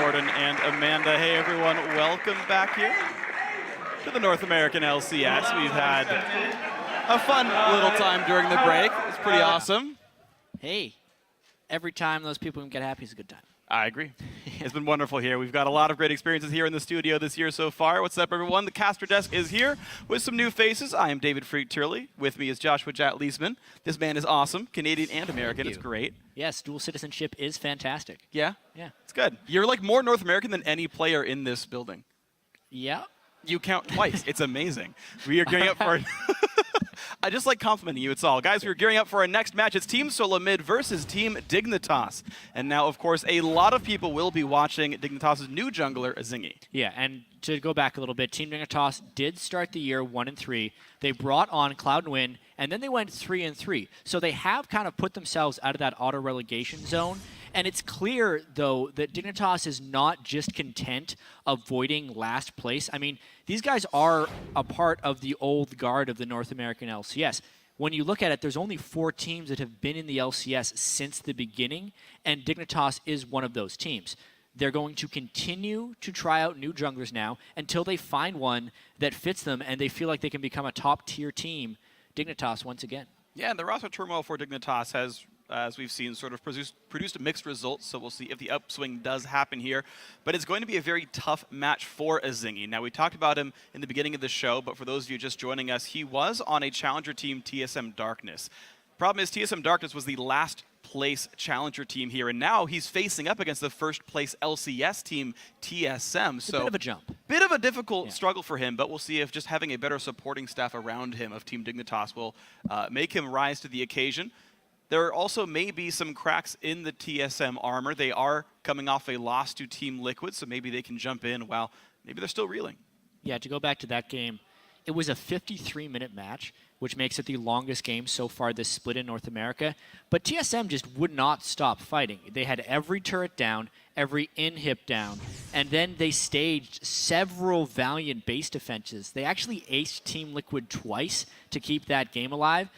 Jordan and Amanda. Hey everyone, welcome back here to the North American LCS. We've had a fun little time during the break. It's pretty awesome. Hey, every time those people can get happy is a good time. I agree. It's been wonderful here. We've got a lot of great experiences here in the studio this year so far. What's up, everyone? The caster desk is here with some new faces. I am David Freak Turley. With me is Joshua Jat Leesman. This man is awesome, Canadian and American. It's great. Yes, dual citizenship is fantastic. Yeah? Yeah. It's good. You're like more North American than any player in this building. Yeah. You count twice. It's amazing. We are gearing up for I just like complimenting you, it's all. Guys, we're gearing up for our next match. It's Team SoloMid versus Team Dignitas. And now, of course, a lot of people will be watching Dignitas' new jungler, Zingy. Yeah, and to go back a little bit, Team Dignitas did start the year 1-3. They brought on Cloud and Win, and then they went 3-3. So they have kind of put themselves out of that auto-relegation zone. And it's clear, though, that Dignitas is not just content avoiding last place. I mean, these guys are a part of the old guard of the North American LCS. When you look at it, there's only 4 teams that have been in the LCS since the beginning, and Dignitas is one of those teams. They're going to continue to try out new junglers now until they find one that fits them and they feel like they can become a top-tier team. Dignitas once again. Yeah, and the roster turmoil for Dignitas has, as we've seen, sort of produced mixed results, so we'll see if the upswing does happen here. But it's going to be a very tough match for Zingy. Now, we talked about him in the beginning of the show, but for those of you just joining us, he was on a challenger team, TSM Darkness. Problem is, TSM Darkness was the last place challenger team here, and now he's facing up against the first place LCS team, TSM. So a bit of a jump. Bit of a difficult struggle for him, but we'll see if just having a better supporting staff around him of Team Dignitas will make him rise to the occasion. There also may be some cracks in the TSM armor. They are coming off a loss to Team Liquid, so maybe they can jump in while maybe they're still reeling. Yeah, to go back to that game, it was a 53-minute match, which makes it the longest game so far this split in North America. But TSM just would not stop fighting. They had every turret down, every inhib down, and then they staged several valiant base defenses. They actually aced Team Liquid twice to keep that game alive.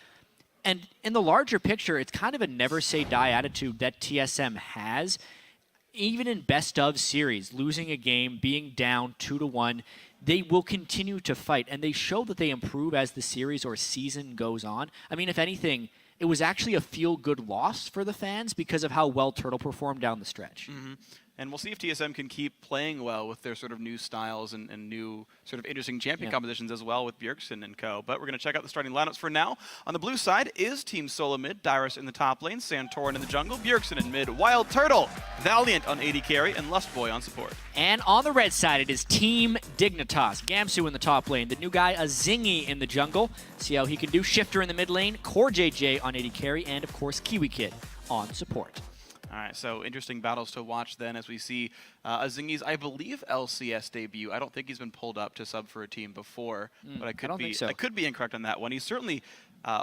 And in the larger picture, it's kind of a never-say-die attitude that TSM has. Even in best-of series, losing a game, being down 2-1, they will continue to fight, and they show that they improve as the series or season goes on. I mean, if anything, it was actually a feel-good loss for the fans because of how well Turtle performed down the stretch. Mm-hmm. And we'll see if TSM can keep playing well with their sort of new styles and new sort of interesting champion compositions as well with Bjergsen and co. But we're going to check out the starting lineups for now. On the blue side is Team SoloMid, Dyrus in the top lane, Santorin in the jungle, Bjergsen in mid, Wild Turtle, Valiant on AD carry, and Lustboy on support. And on the red side, it is Team Dignitas. Gamsu in the top lane, the new guy, Zingy in the jungle. See how he can do. Shifter in the mid lane, Core JJ on AD carry, and of course, Kiwi Kid on support. All right, so interesting battles to watch then as we see Zingy's, I believe, LCS debut. I don't think he's been pulled up to sub for a team before, but I could be incorrect on that one. He's certainly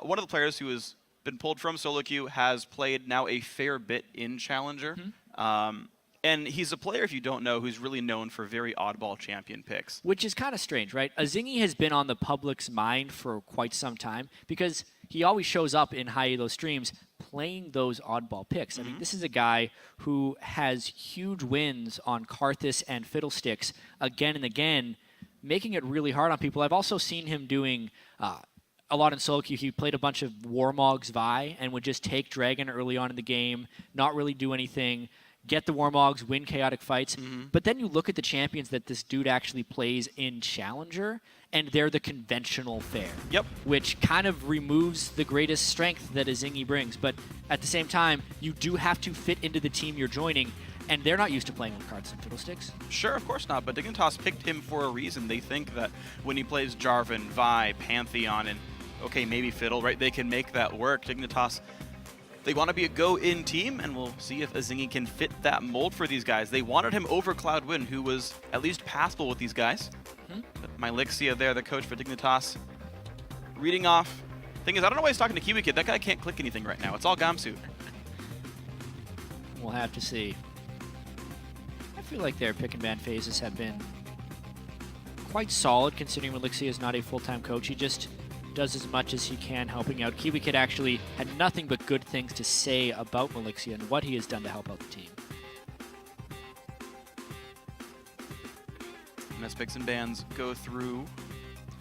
one of the players who has been pulled from solo queue, has played now a fair bit in Challenger. And he's a player, if you don't know, who's really known for very oddball champion picks. Which is kind of strange, right? Zingy has been on the public's mind for quite some time because he always shows up in high elo streams playing those oddball picks. I mean, this is a guy who has huge wins on Karthus and Fiddlesticks again and again, making it really hard on people. I've also seen him doing a lot in solo queue. He played a bunch of Warmogs Vi and would just take Dragon early on in the game, not really do anything, get the Warmogs, win chaotic fights. But then you look at the champions that this dude actually plays in Challenger, and they're the conventional fare. Which kind of removes the greatest strength that a Zingy brings. But at the same time, you do have to fit into the team you're joining, and they're not used to playing with cards and Fiddlesticks. Sure, of course not, but Dignitas picked him for a reason. They think that when he plays Jarvan, Vi, Pantheon, and okay, maybe Fiddle, right, they can make that work. Dignitas, they want to be a go-in team, and we'll see if Zingy can fit that mold for these guys. They wanted him over Cloudwin, who was at least passable with these guys. Mylixia there, the coach for Dignitas, reading off. Thing is, I don't know why he's talking to Kiwi Kid. That guy can't click anything right now. It's all Gamsu. We'll have to see. I feel like their pick and ban phases have been quite solid, considering Mylixia is not a full-time coach. He just does as much as he can helping out. Kiwi Kid actually had nothing but good things to say about Mylixia and what he has done to help out the team. as picks and bans go through.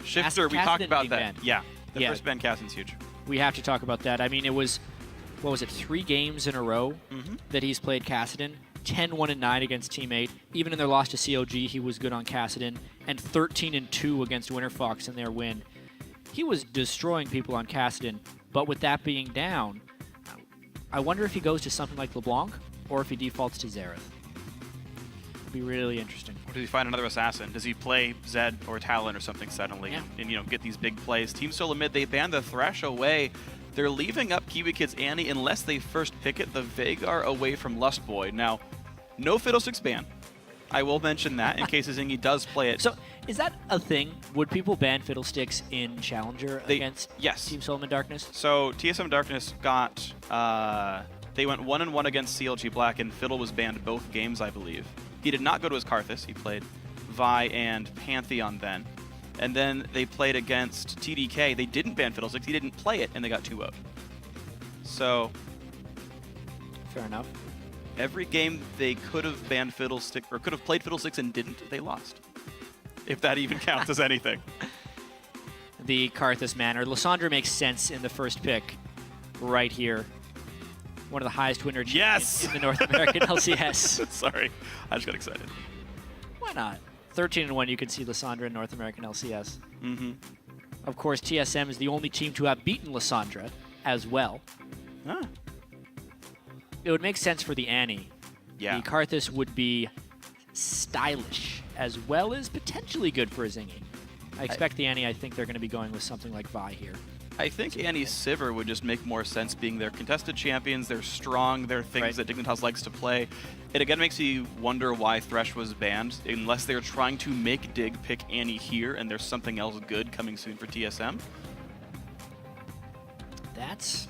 Shifter, we Kassadin talked about being that. banned. Yeah, the Yeah. first ban Kassadin's huge. We have to talk about that. I mean, it was, what was it, 3 games in a row that he's played Kassadin. 10-1-9 against Team 8. Even in their loss to COG, he was good on Kassadin. And 13-2 against Winterfox in their win. He was destroying people on Kassadin. But with that being down, I wonder if he goes to something like LeBlanc or if he defaults to Xerath. It'd be really interesting. Or does he find another assassin? Does he play Zed or Talon or something suddenly and get these big plays? Team SoloMid, they banned the Thresh away. They're leaving up Kiwi Kid's Annie unless they first pick it, the Veigar away from Lustboy. Now, no Fiddlesticks ban. I will mention that in case Zingy does play it. So, is that a thing? Would people ban Fiddlesticks in Challenger against Team SoloMid Darkness? So, TSM Darkness got... they went 1-1 against CLG Black, and Fiddle was banned both games, I believe. He did not go to his Karthus. He played Vi and Pantheon then. And then they played against TDK. They didn't ban Fiddlesticks. He didn't play it, and they got 2-0. So... Fair enough. Every game they could have banned Fiddlesticks, or could have played Fiddlesticks and didn't, they lost. If that even counts as anything. The Karthus manner. Lysandra makes sense in the first pick right here. One of the highest winner champions in the North American LCS. Sorry, I just got excited. Why not? 13-1, you can see Lysandra in North American LCS. Mm-hmm. Of course, TSM is the only team to have beaten Lysandra as well. Ah. It would make sense for the Annie. Yeah. The Karthus would be stylish as well as potentially good for a Zingy. I expect the Annie, I think they're going to be going with something like Vi here. I think Annie's Sivir would just make more sense being their contested champions. They're strong. They're things that Dignitas likes to play. It again makes you wonder why Thresh was banned, unless they're trying to make Dig pick Annie here and there's something else good coming soon for TSM. That's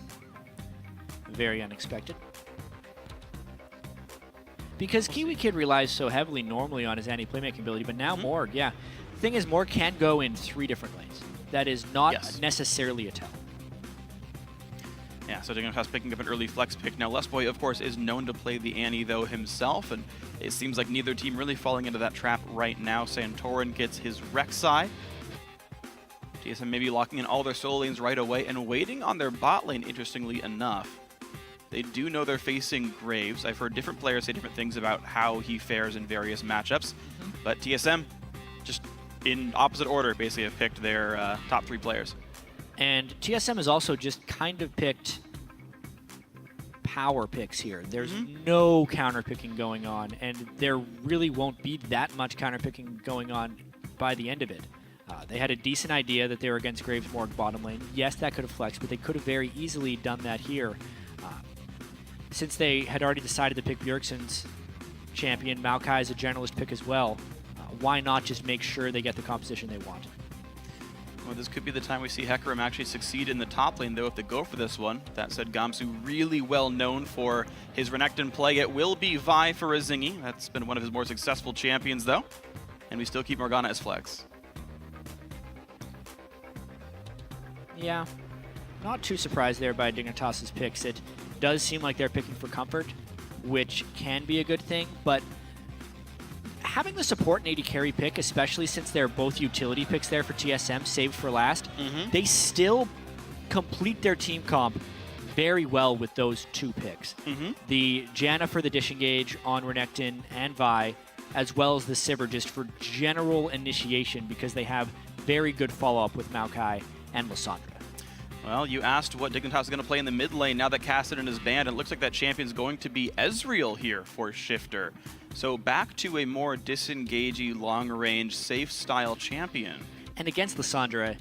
very unexpected. Because Kiwi Kid relies so heavily normally on his anti-playmaking ability, but now Morg, The thing is, Morg can go in 3 different lanes. That is not necessarily a tell. Yeah, so Dignitas picking up an early flex pick. Now, Lustboy, of course, is known to play the Annie, though, himself, and it seems like neither team really falling into that trap right now. Santorin gets his Rek'Sai. TSM maybe locking in all their solo lanes right away and waiting on their bot lane, interestingly enough. They do know they're facing Graves. I've heard different players say different things about how he fares in various matchups. But TSM, just in opposite order, basically have picked their top 3 players. And TSM has also just kind of picked power picks here. There's no counter picking going on, and there really won't be that much counter picking going on by the end of it. They had a decent idea that they were against Graves Morg bottom lane. Yes, that could have flexed, but they could have very easily done that here. Since they had already decided to pick Bjergsen's champion, Maokai is a generalist pick as well. Why not just make sure they get the composition they want? Well, this could be the time we see Hecarim actually succeed in the top lane, though, if they go for this one. That said, Gamsu really well known for his Renekton play. It will be Vi for a Zingy. That's been one of his more successful champions, though. And we still keep Morgana as flex. Yeah, not too surprised there by Dignitas' picks. It does seem like they're picking for comfort, which can be a good thing, but having the support and AD carry pick, especially since they're both utility picks there for TSM, saved for last, they still complete their team comp very well with those 2 picks. The Janna for the disengage on Renekton and Vi, as well as the Sivir just for general initiation because they have very good follow-up with Maokai and Lysandra. Well, you asked what Dignitas is going to play in the mid lane now that Kassadin is banned. It looks like that champion's going to be Ezreal here for Shifter. So back to a more disengagey, long-range, safe-style champion. And against Lysandra,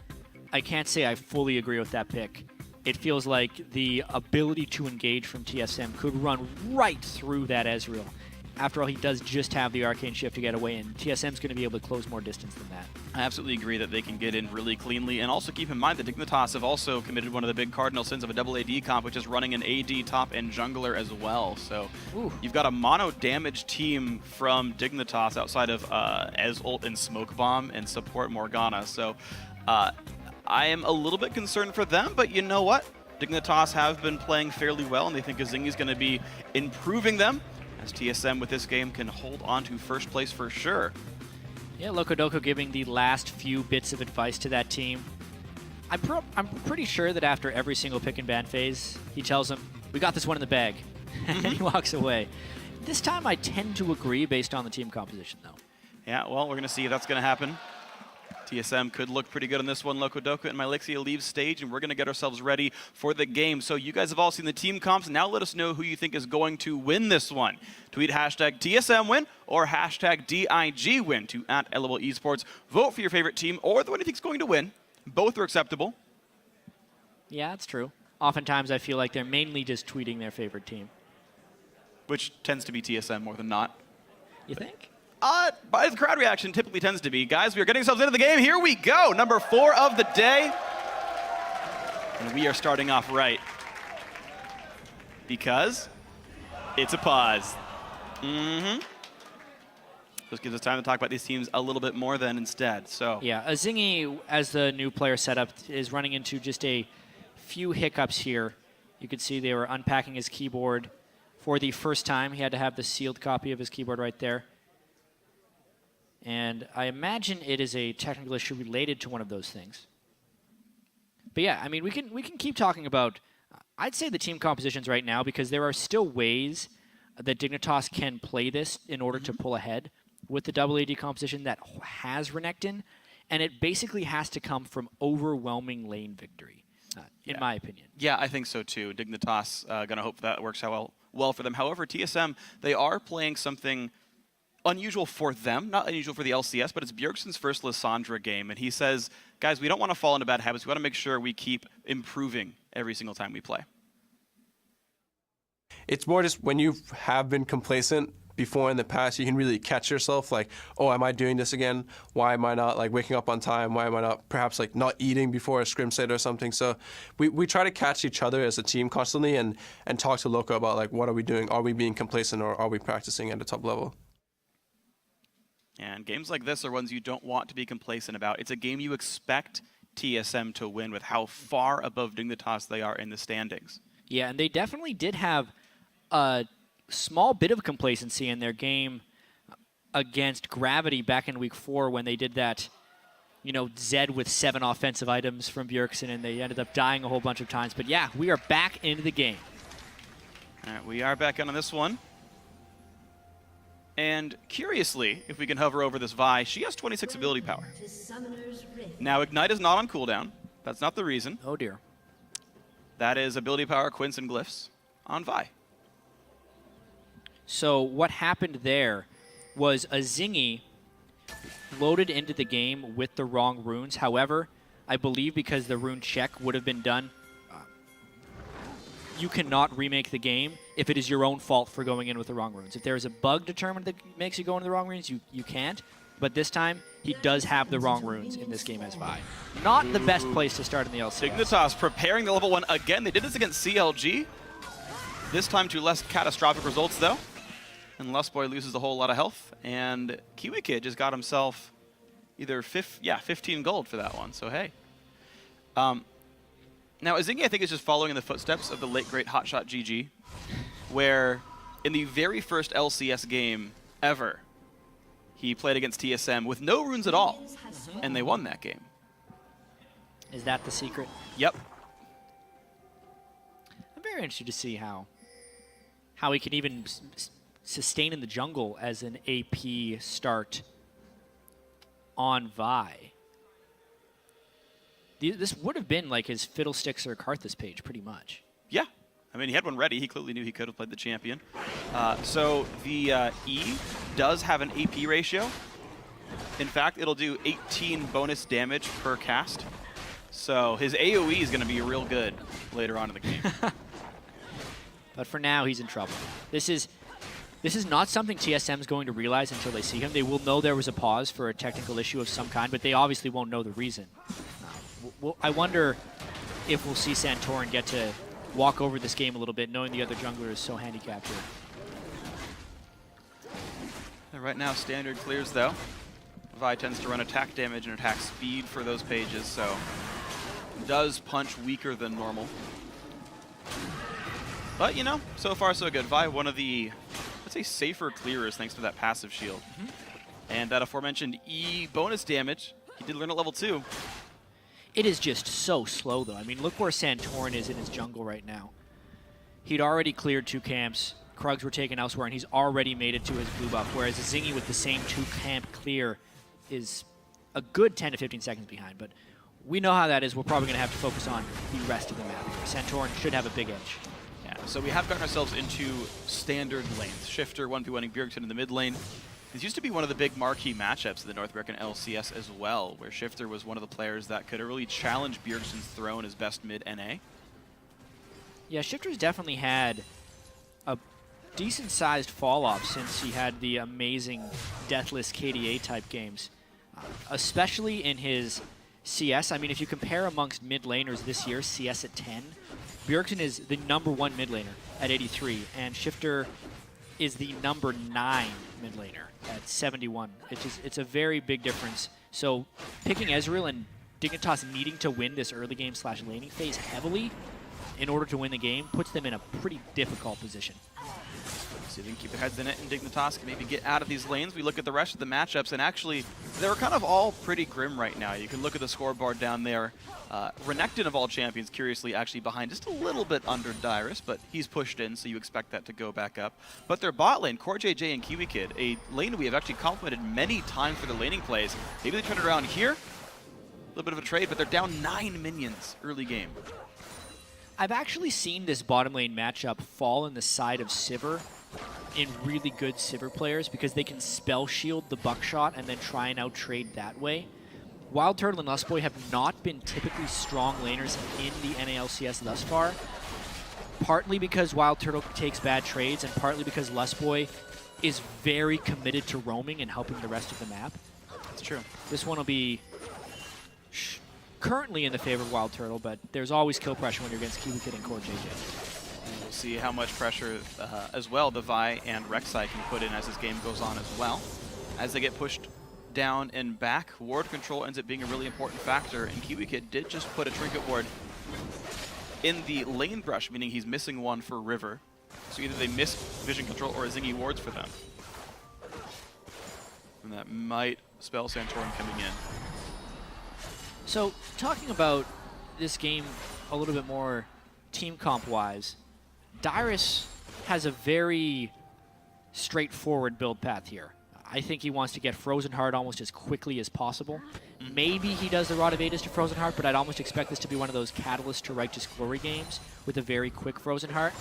I can't say I fully agree with that pick. It feels like the ability to engage from TSM could run right through that Ezreal. After all, he does just have the Arcane Shift to get away, and TSM's going to be able to close more distance than that. I absolutely agree that they can get in really cleanly, and also keep in mind that Dignitas have also committed one of the big cardinal sins of a double AD comp, which is running an AD top and jungler as well. So you've got a mono damage team from Dignitas outside of Ezult and Smoke Bomb and support Morgana. So I am a little bit concerned for them, but you know what? Dignitas have been playing fairly well, and they think Zingy is going to be improving them, as TSM with this game can hold on to first place for sure. Yeah, Locodoco giving the last few bits of advice to that team. I'm pretty sure that after every single pick and ban phase, he tells them, "We got this one in the bag," and he walks away. This time, I tend to agree based on the team composition, though. Yeah, well, we're going to see if that's going to happen. TSM could look pretty good on this one. Locodoco and Mylixia leave stage, and we're going to get ourselves ready for the game. So you guys have all seen the team comps. Now let us know who you think is going to win this one. Tweet hashtag TSM win or hashtag DIG win to @LOL Esports. Vote for your favorite team or the one you think is going to win. Both are acceptable. Yeah, that's true. Oftentimes, I feel like they're mainly just tweeting their favorite team. Which tends to be TSM more than not. You think? By the crowd reaction typically tends to be. Guys, we are getting ourselves into the game. Here we go. Number 4 of the day. And we are starting off right. Because it's a pause. This gives us time to talk about these teams a little bit more then instead. So yeah, Azingi, as the new player setup, is running into just a few hiccups here. You can see they were unpacking his keyboard for the first time. He had to have the sealed copy of his keyboard right there. And I imagine it is a technical issue related to one of those things. But yeah, I mean, we can keep talking about, I'd say the team compositions right now, because there are still ways that Dignitas can play this in order to pull ahead with the WAD composition that has Renekton, and it basically has to come from overwhelming lane victory, in my opinion. Yeah, I think so too. Dignitas going to hope that works out well for them. However, TSM, they are playing something unusual for them, not unusual for the LCS, but it's Bjergsen's first Lissandra game, and he says, guys, we don't want to fall into bad habits. We want to make sure we keep improving every single time we play. It's more just when you have been complacent before in the past, you can really catch yourself like, oh, am I doing this again? Why am I not like waking up on time? Why am I not perhaps like not eating before a scrim set or something? So we try to catch each other as a team constantly and talk to Loco about like, what are we doing? Are we being complacent or are we practicing at a top level? And games like this are ones you don't want to be complacent about. It's a game you expect TSM to win with how far above Dignitas they are in the standings. Yeah, and they definitely did have a small bit of complacency in their game against Gravity back in week 4 when they did that, you know, Zed with 7 offensive items from Bjergsen, and they ended up dying a whole bunch of times. But yeah, we are back into the game. All right, we are back in on this one. And curiously, if we can hover over this Vi, she has 26 ability power. Now, Ignite is not on cooldown. That's not the reason. Oh, dear. That is ability power, Quints, and Glyphs on Vi. So what happened there was Azingi loaded into the game with the wrong runes. However, I believe because the rune check would have been done, you cannot remake the game if it is your own fault for going in with the wrong runes. If there is a bug determined that makes you go into the wrong runes, you can't. But this time, he does have the wrong runes in this game as Vi. Not the best place to start in the LCS. Dignitas preparing the level 1 again. They did this against CLG. This time to less catastrophic results, though. And Lustboy loses a whole lot of health. And Kiwi Kid just got himself either 15 gold for that one. So, hey. Now, Azingi, I think, is just following in the footsteps of the late, great Hotshot GG, where in the very first LCS game ever, he played against TSM with no runes at all, and they won that game. Is that the secret? Yep. I'm very interested to see how he can even sustain in the jungle as an AP start on Vi. This would have been like his Fiddlesticks or Karthus page, pretty much. Yeah. I mean, he had one ready. He clearly knew he could have played the champion. So the E does have an AP ratio. In fact, it'll do 18 bonus damage per cast. So his AoE is going to be real good later on in the game. But for now, he's in trouble. This is not something TSM is going to realize until they see him. They will know there was a pause for a technical issue of some kind, but they obviously won't know the reason. I wonder if we'll see Santorin get to walk over this game a little bit, knowing the other jungler is so handicapped here. Right now, standard clears, though. Vi tends to run attack damage and attack speed for those pages, so does punch weaker than normal. But, you know, so far so good. Vi, one of the, let's say, safer clearers thanks to that passive shield. And that aforementioned E bonus damage, he did learn at level 2. It is just so slow, though. I mean, look where Santorin is in his jungle right now. He'd already cleared 2 camps. Krugs were taken elsewhere, and he's already made it to his blue buff, whereas Zingy with the same 2-camp clear is a good 10 to 15 seconds behind. But we know how that is. We're probably going to have to focus on the rest of the map. Santorin should have a big edge. Yeah, so we have gotten ourselves into standard lanes. Shifter 1v1ing Bjergsen in the mid lane. This used to be one of the big marquee matchups in the North American LCS as well, where Shifter was one of the players that could really challenge Bjergsen's throne as best mid NA. Yeah, Shifter's definitely had a decent-sized fall-off since he had the amazing Deathless KDA type games, especially in his CS. I mean, if you compare amongst mid laners this year, CS at 10, Bjergsen is the #1 mid laner at 83, and Shifter is the #9 mid laner at 71. It's a very big difference. So picking Ezreal and Dignitas needing to win this early game / laning phase heavily in order to win the game puts them in a pretty difficult position. So they can keep their heads in it, and Dignitas can maybe get out of these lanes. We look at the rest of the matchups, and actually, they're kind of all pretty grim right now. You can look at the scoreboard down there. Renekton of all champions, curiously, actually behind just a little bit under Dyrus, but he's pushed in, so you expect that to go back up. But their bot lane, CoreJJ and KiwiKid, a lane we have actually complimented many times for their laning plays. Maybe they turn it around here. A little bit of a trade, but they're down 9 minions early game. I've actually seen this bottom lane matchup fall in the side of Sivir in really good Sivir players because they can spell shield the buckshot and then try and out-trade that way. Wild Turtle and Lustboy have not been typically strong laners in the NALCS thus far, partly because Wild Turtle takes bad trades and partly because Lustboy is very committed to roaming and helping the rest of the map. That's true. This one will be currently in the favor of Wild Turtle, but there's always kill pressure when you're against KiwiKid and CoreJJ. We'll see how much pressure as well the Vi and Rek'Sai can put in as this game goes on as well. As they get pushed down and back, ward control ends up being a really important factor, and KiwiKid did just put a trinket ward in the lane brush, meaning he's missing one for River. So either they miss vision control or Zingy wards for them. And that might spell Santorin coming in. So, talking about this game a little bit more team comp-wise, Dyrus has a very straightforward build path here. I think he wants to get Frozen Heart almost as quickly as possible. Maybe he does the Rod of Aegis to Frozen Heart, but I'd almost expect this to be one of those Catalyst to Righteous Glory games with a very quick Frozen Heart.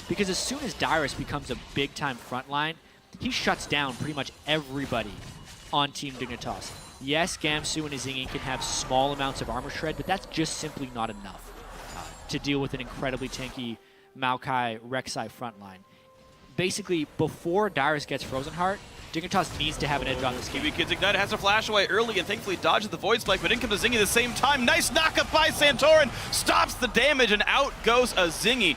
Because as soon as Dyrus becomes a big-time frontline, he shuts down pretty much everybody on Team Dignitas. Yes, Gamsu and Zingy can have small amounts of armor shred, but that's just simply not enough to deal with an incredibly tanky Maokai Rek'Sai frontline. Basically, before Dyrus gets Frozen Heart, Dignitas needs to have an edge on this game. KiwiKid's Ignite has a flash away early and thankfully dodges the Void Spike, but in comes a Zingy at the same time. Nice knockup by Santorin, stops the damage, and out goes a Zingy.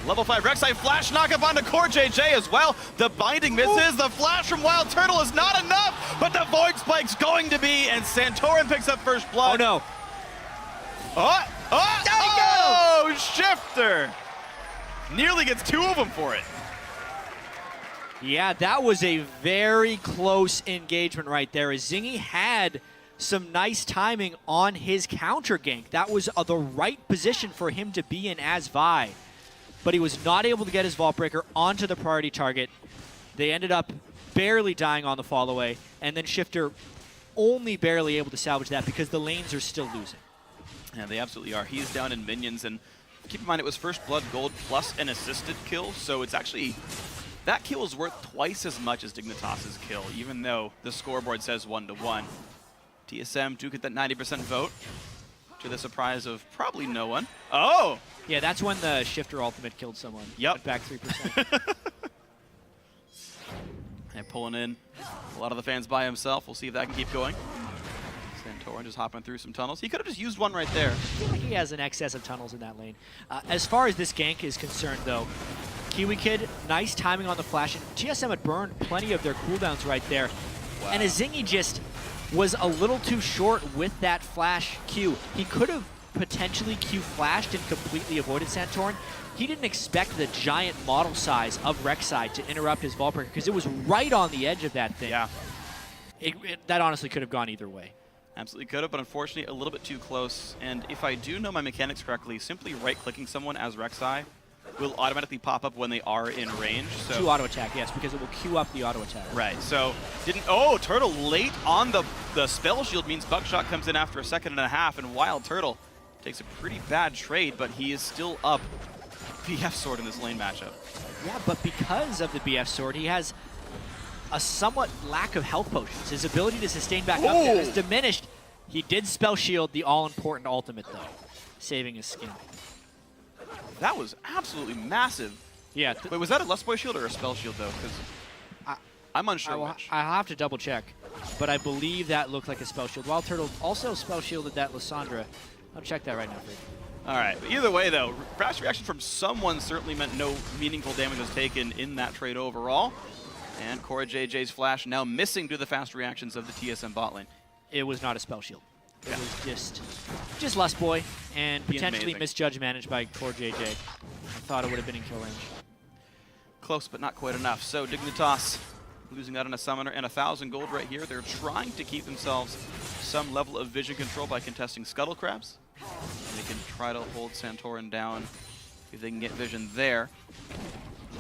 Level 5 Rek'Sai flash knockup onto CoreJJ as well. The binding misses. The flash from Wild Turtle is not enough, but the Void Spike's going to be, and Santorin picks up first blood. Oh no. Oh, Shifter! Nearly gets 2 of them for it. Yeah, that was a very close engagement right there. Zingy had some nice timing on his counter gank. That was the right position for him to be in as Vi. But he was not able to get his Vault Breaker onto the priority target. They ended up barely dying on the fall away, and then Shifter only barely able to salvage that because the lanes are still losing. Yeah, they absolutely are. He's down in minions, and keep in mind it was first blood gold plus an assisted kill, so it's actually, that kill is worth twice as much as Dignitas' kill, even though the scoreboard says 1-1. TSM do get that 90% vote, to the surprise of probably no one. Oh! Yeah, that's when the Shifter ultimate killed someone. Yep. Went back 3%. And pulling in a lot of the fans by himself. We'll see if that can keep going. Santorin just hopping through some tunnels. He could have just used one right there. I feel like he has an excess of tunnels in that lane. As far as this gank is concerned, though, KiwiKid, nice timing on the flash. And TSM had burned plenty of their cooldowns right there. Wow. And Zingy just was a little too short with that flash Q. He could have potentially Q flashed and completely avoided Santorin. He didn't expect the giant model size of Rek'Sai to interrupt his Vault Breaker because it was right on the edge of that thing. Yeah. That honestly could have gone either way. Absolutely could have, but unfortunately a little bit too close. And if I do know my mechanics correctly, simply right-clicking someone as Rek'Sai will automatically pop up when they are in range. So To auto attack, yes, because it will queue up the auto attack. right, so Turtle late on the spell shield means Buckshot comes in after a second and a half, and Wild Turtle takes a pretty bad trade, but he is still up BF Sword in this lane matchup. Yeah, but because of the BF Sword, he has a somewhat lack of health potions. His ability to sustain back up there is diminished. He did spell shield the all-important ultimate, though, saving his skin. That was absolutely massive. Yeah. Wait, was that a Lust Boy shield or a spell shield, though? Because I'm unsure which. I'll have to double check, but I believe that looked like a spell shield. Wild Turtle also spell shielded that Lysandra. I'll check that right now for you. All right, but either way, though, fast reaction from someone certainly meant no meaningful damage was taken in that trade overall. And CoreJJ's flash now missing due to the fast reactions of the TSM bot lane. It was not a spell shield. It was just Lust Boy and potentially misjudged managed by CoreJJ. I thought it would have been in kill range. Close, but not quite enough. So Dignitas losing out on a summoner and 1,000 gold right here. They're trying to keep themselves some level of vision control by contesting Scuttle Crabs. And they can try to hold Santorin down if they can get vision there.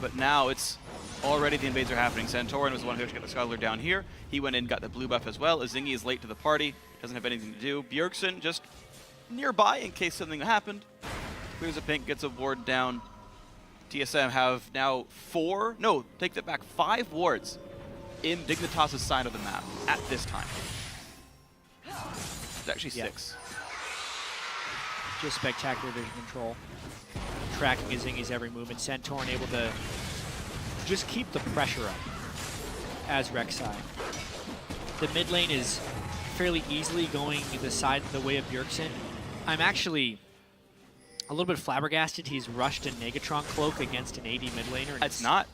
But now it's already the invades are happening. Santorin was the one who got the Scuttler down here. He went in, got the blue buff as well. Azingi is late to the party, doesn't have anything to do. Bjergsen just nearby in case something happened. Clears a pink, gets a ward down. TSM have now 5 wards in Dignitas' side of the map at this time. It's actually 6. Just spectacular vision control. Tracking Azingi's every movement. Santorin able to just keep the pressure up as Rek'Sai. The mid lane is fairly easily going the way of Bjergsen. I'm actually a little bit flabbergasted he's rushed a Negatron cloak against an AD mid laner. It's not.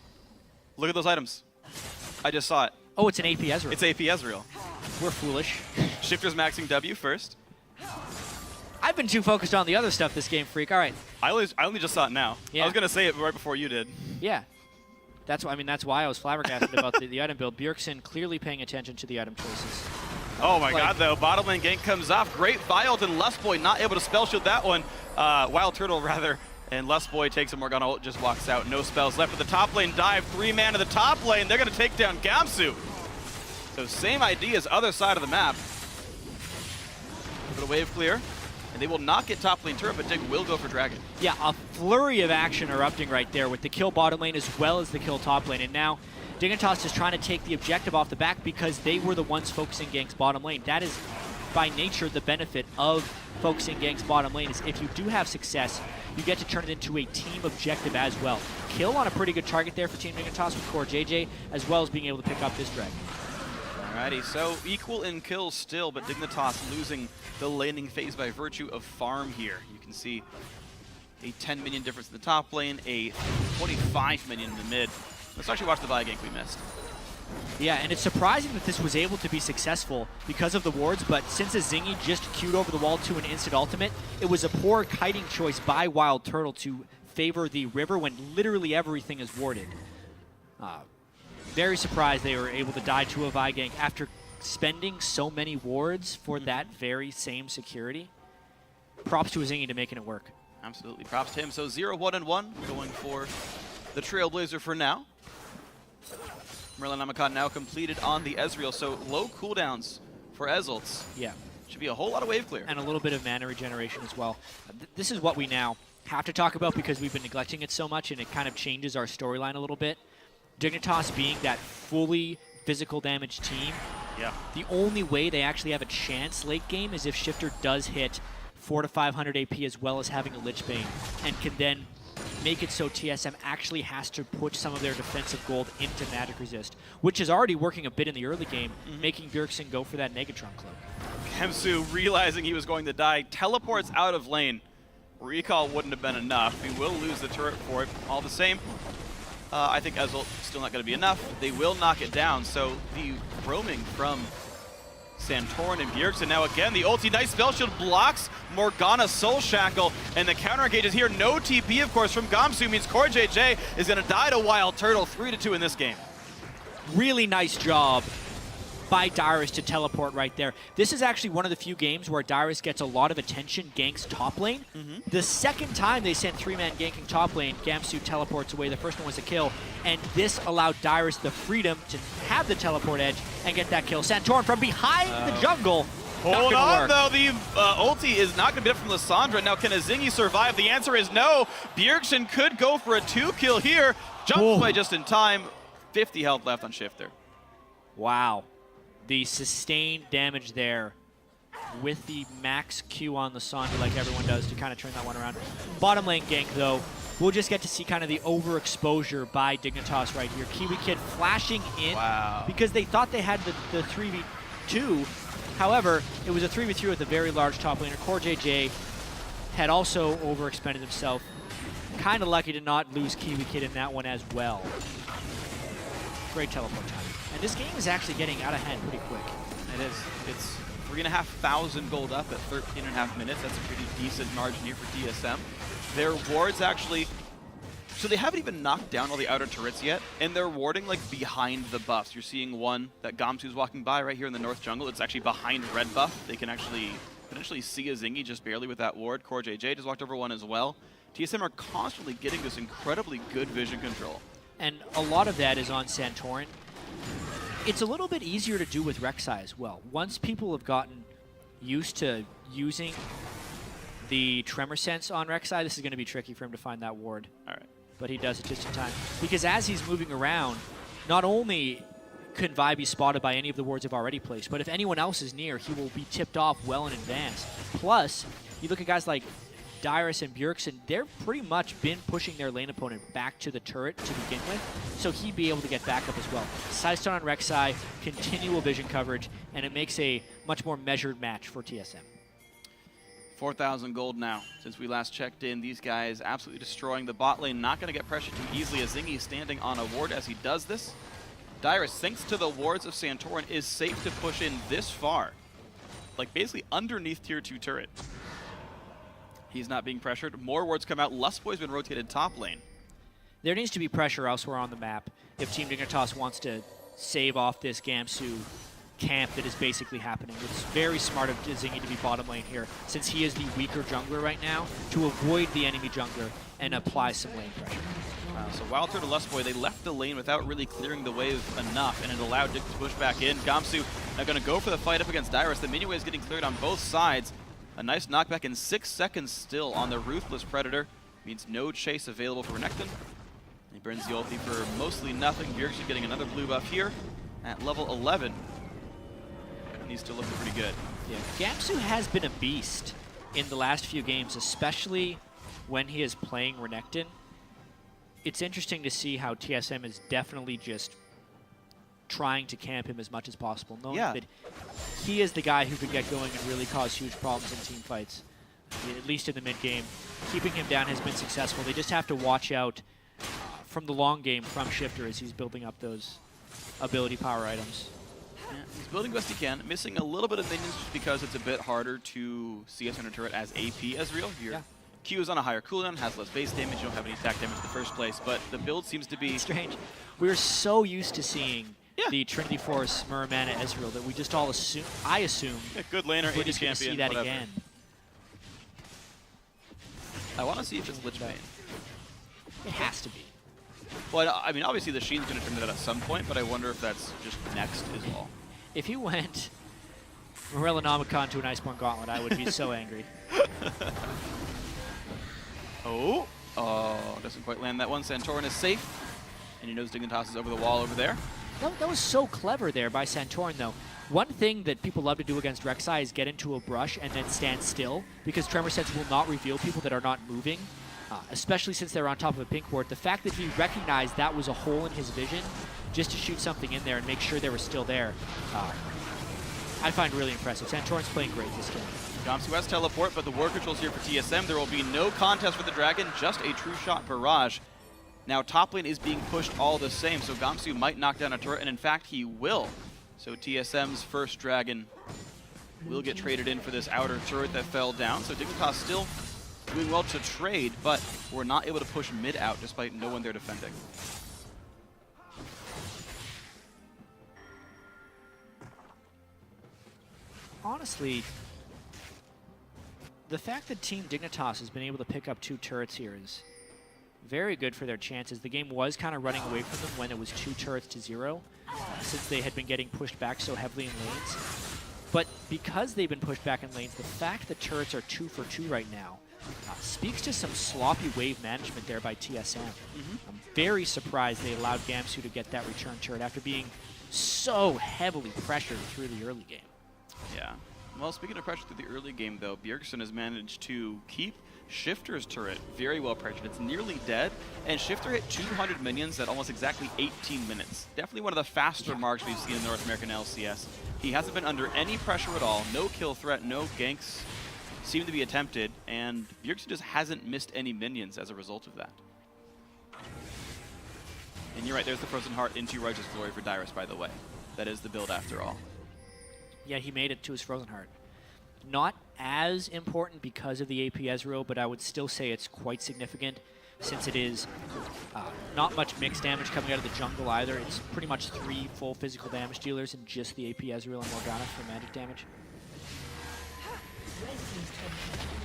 Look at those items. I just saw it. Oh, it's an AP Ezreal. It's AP Ezreal. We're foolish. Shifter's maxing W first. I've been too focused on the other stuff this game, Freak. All right. I only just saw it now. Yeah. I was going to say it right before you did. Yeah. That's why I was flabbergasted about the item build. Bjergsen clearly paying attention to the item choices. Oh my god, though. Bottom lane gank comes off. Great Vialt and Lustboy not able to spell shield that one. Wild Turtle, rather. And Lustboy takes a Morgana ult, just walks out. No spells left for the top lane dive. 3-man to the top lane. They're going to take down Gamsu. So same idea as other side of the map. Give it a wave clear. And they will not get top lane turret, but Dig will go for Dragon. Yeah, a flurry of action erupting right there with the kill bottom lane as well as the kill top lane. And now Dignitas is trying to take the objective off the back because they were the ones focusing ganks bottom lane. That is, by nature, the benefit of focusing ganks bottom lane is if you do have success, you get to turn it into a team objective as well. Kill on a pretty good target there for Team Dignitas with CoreJJ, as well as being able to pick up this Dragon. Alrighty, so equal in kills still, but Dignitas losing the laning phase by virtue of farm here. You can see a 10 minion difference in the top lane, a 25 minion in the mid. Let's actually watch the Vi gank we missed. Yeah, and it's surprising that this was able to be successful because of the wards, but since Azingi just queued over the wall to an instant ultimate, it was a poor kiting choice by Wild Turtle to favor the river when literally everything is warded. Very surprised they were able to die to a Vi gank after spending so many wards for that very same security. Props to Azingi to making it work. Absolutely, props to him. So 0-1-1 going for the Trailblazer for now. Merlin Namakan now completed on the Ezreal, so low cooldowns for Ezreals. Yeah. Should be a whole lot of wave clear. And a little bit of mana regeneration as well. This is what we now have to talk about because we've been neglecting it so much and it kind of changes our storyline a little bit. Dignitas being that fully physical damage team, yeah. The only way they actually have a chance late game is if Shifter does hit 400 to 500 AP as well as having a Lich Bane and can then make it so TSM actually has to put some of their defensive gold into Magic Resist, which is already working a bit in the early game, making Bjergsen go for that Negatron cloak. Kemsu, realizing he was going to die, teleports out of lane. Recall wouldn't have been enough. He will lose the turret for it. All the same, I think Ezreal still not going to be enough. They will knock it down, so the roaming from Santorin and Bjergsen. Now again, the ulti, nice spell shield blocks Morgana Soul Shackle, and the counter engage is here. No TP, of course, from Gamsu means CoreJJ is going to die to Wild Turtle 3-2 in this game. Really nice job by Dyrus to teleport right there. This is actually one of the few games where Dyrus gets a lot of attention, ganks top lane. The second time they sent 3-man ganking top lane, Gamsu teleports away. The first one was a kill, and this allowed Dyrus the freedom to have the teleport edge and get that kill. Santorin from behind the jungle. Hold on, though. The ulti is not going to be up from Lissandra. Now, can Azingi survive? The answer is no. Bjergsen could go for a 2-kill here. Jumps away just in time. 50 health left on Shifter. Wow. The sustained damage there with the max Q on Lissandra like everyone does to kind of turn that one around. Bottom lane gank, though. We'll just get to see kind of the overexposure by Dignitas right here. Kiwi Kid flashing in because they thought they had the 3v2. However, it was a 3v3 with a very large top laner. Core JJ had also overexpended himself. Kind of lucky to not lose Kiwi Kid in that one as well. Great teleport time. And this game is actually getting out of hand pretty quick. It is. It's 3,500 gold up at 13.5 minutes. That's a pretty decent margin here for TSM. Their wards actually, so they haven't even knocked down all the outer turrets yet, and they're warding like behind the buffs. You're seeing one that Gamsu's walking by right here in the north jungle. It's actually behind red buff. They can actually potentially see Azingi just barely with that ward. Core JJ just walked over one as well. TSM are constantly getting this incredibly good vision control. And a lot of that is on Santorin. It's a little bit easier to do with Rek'Sai as well. Once people have gotten used to using the Tremor Sense on Rek'Sai, this is going to be tricky for him to find that ward. All right. But he does it just in time. Because as he's moving around, not only can Vi be spotted by any of the wards they've already placed, but if anyone else is near, he will be tipped off well in advance. Plus, you look at guys like Dyrus and Bjergsen, they're pretty much been pushing their lane opponent back to the turret to begin with, so he'd be able to get back up as well. Sidestone on Rek'Sai, continual vision coverage, and it makes a much more measured match for TSM. 4,000 gold now. Since we last checked in, these guys absolutely destroying the bot lane. Not going to get pressured too easily. Azingi standing on a ward as he does this. Dyrus, thanks to the wards of Santorin, is safe to push in this far. Like basically underneath tier 2 turret. He's not being pressured. More wards come out. Lustboy's been rotated top lane. There needs to be pressure elsewhere on the map if Team Dignitas wants to save off this Gamsu camp that is basically happening. It's very smart of Zingy to be bottom lane here, since he is the weaker jungler right now, to avoid the enemy jungler and apply some lane pressure. So Wild Turtle Lustboy, they left the lane without really clearing the wave enough, and it allowed Dick to push back in. Gamsu now going to go for the fight up against Dyrus. The mini wave is getting cleared on both sides. A nice knockback in 6 seconds still on the Ruthless Predator. Means no chase available for Renekton. He burns the ulti for mostly nothing. Bjergsen getting another blue buff here at level 11. And he's still looking pretty good. Yeah, Gamsu has been a beast in the last few games, especially when he is playing Renekton. It's interesting to see how TSM is definitely just trying to camp him as much as possible, knowing that he is the guy who could get going and really cause huge problems in team fights, at least in the mid-game. Keeping him down has been successful. They just have to watch out from the long game from Shifter as he's building up those ability power items. Yeah, he's building best he can, missing a little bit of minions just because it's a bit harder to CS under turret as AP Ezreal. Your Q is on a higher cooldown, has less base damage, you don't have any attack damage in the first place, but the build seems to be strange. We're so used to seeing the Trinity Force Muramana Ezreal that we just all assume, I assume, good laner, we're just going to see that whatever. again. I want to see if it's Lich Bane. It has to be. Well, I mean, obviously the Sheen's going to turn that at some point, but I wonder if that's just next as well. If he went Morella Nomicon to an Iceborne Gauntlet, I would be so angry. Oh, doesn't quite land that one. Santorin is safe, and he knows Dignitas is over the wall over there. That was so clever there by Santorin, though. One thing that people love to do against Rek'Sai is get into a brush and then stand still, because Tremor Sense will not reveal people that are not moving, especially since they're on top of a pink ward. The fact that he recognized that was a hole in his vision just to shoot something in there and make sure they were still there, I find really impressive. Santorin's playing great this game. Gamsu has teleport, but the ward control's here for TSM. There will be no contest for the Dragon, just a true shot barrage. Now top lane is being pushed all the same, so Gamsu might knock down a turret, and in fact he will. So TSM's first Dragon will get traded in for this outer turret that fell down. So Dignitas still doing well to trade, but we're not able to push mid out despite no one there defending. honestly, the fact that Team Dignitas has been able to pick up 2 turrets here is very good for their chances. The game was kind of running away from them when it was 2 turrets to 0, since they had been getting pushed back so heavily in lanes. But because they've been pushed back in lanes, the fact that turrets are 2 for 2 right now speaks to some sloppy wave management there by TSM. I'm very surprised they allowed Gamsu to get that return turret after being so heavily pressured through the early game. Yeah. Well, speaking of pressure through the early game, though, Bjergsen has managed to keep Shifter's turret very well pressured. It's nearly dead, and Shifter hit 200 minions at almost exactly 18 minutes. Definitely one of the faster marks we've seen in the North American LCS. He hasn't been under any pressure at all. No kill threat, no ganks seem to be attempted, and Bjergsen just hasn't missed any minions as a result of that. And you're right, there's the Frozen Heart into Righteous Glory for Dyrus, by the way. That is the build after all. Yeah, he made it to his Frozen Heart. Not as important because of the AP Ezreal, but I would still say it's quite significant since it is not much mixed damage coming out of the jungle either. It's pretty much 3 full physical damage dealers and just the AP Ezreal and Morgana for magic damage.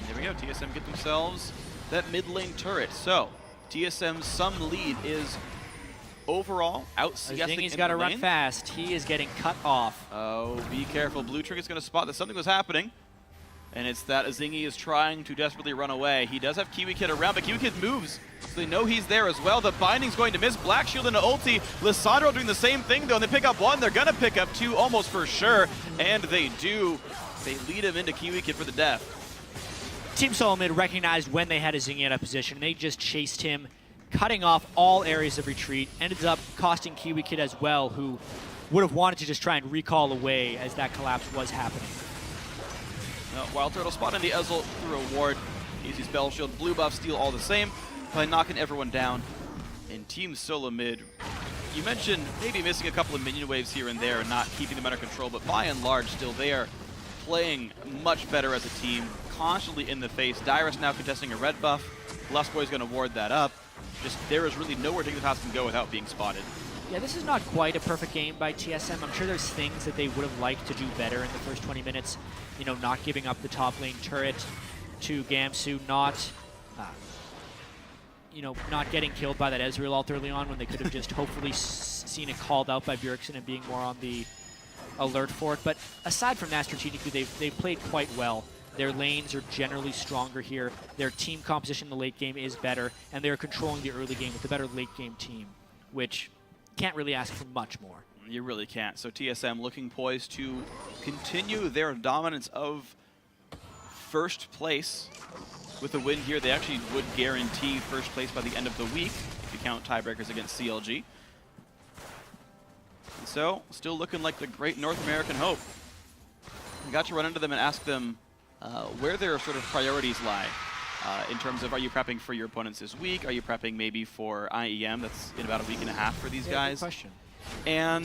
There we go, TSM get themselves that mid lane turret. So, TSM's some lead is overall out-CSing He's got to run fast. He is getting cut off. Oh, be careful. Blue Tringet's going to spot that something was happening. And it's that Azingi is trying to desperately run away. He does have Kiwi Kid around, but Kiwi Kid moves. So they know he's there as well. The binding's going to miss. Black Shield into ulti. Lissandro doing the same thing, though. And they pick up 1. They're going to pick up 2 almost for sure. And they do. They lead him into Kiwi Kid for the death. Team SoloMid recognized when they had Azingi out of position. They just chased him, cutting off all areas of retreat. Ended up costing Kiwi Kid as well, who would have wanted to just try and recall away as that collapse was happening. Wild Turtle spotting the Ezreal through a ward. Easy spell shield, blue buff, steal all the same by knocking everyone down. And Team SoloMid, you mentioned maybe missing a couple of minion waves here and there and not keeping them under control, but by and large still they are playing much better as a team, constantly in the face. Dyrus now contesting a red buff. Lustboy's going to ward that up. Just there is really nowhere Dignitas can go without being spotted. Yeah, this is not quite a perfect game by TSM. I'm sure there's things that they would have liked to do better in the first 20 minutes. You know, not giving up the top lane turret to Gamsu, not not getting killed by that Ezreal ult early on when they could have just hopefully seen it called out by Bjergsen and being more on the alert for it. But aside from that, strategically, they've played quite well. Their lanes are generally stronger here. Their team composition in the late game is better, and they're controlling the early game with a better late game team, which can't really ask for much more. You really can't. So TSM looking poised to continue their dominance of first place. With a win here, they actually would guarantee first place by the end of the week if you count tiebreakers against CLG. And so, still looking like the great North American hope. We got to run into them and ask them where their sort of priorities lie. In terms of, are you prepping for your opponents this week? Are you prepping maybe for IEM? That's in about a week and a half for these guys. Good question. And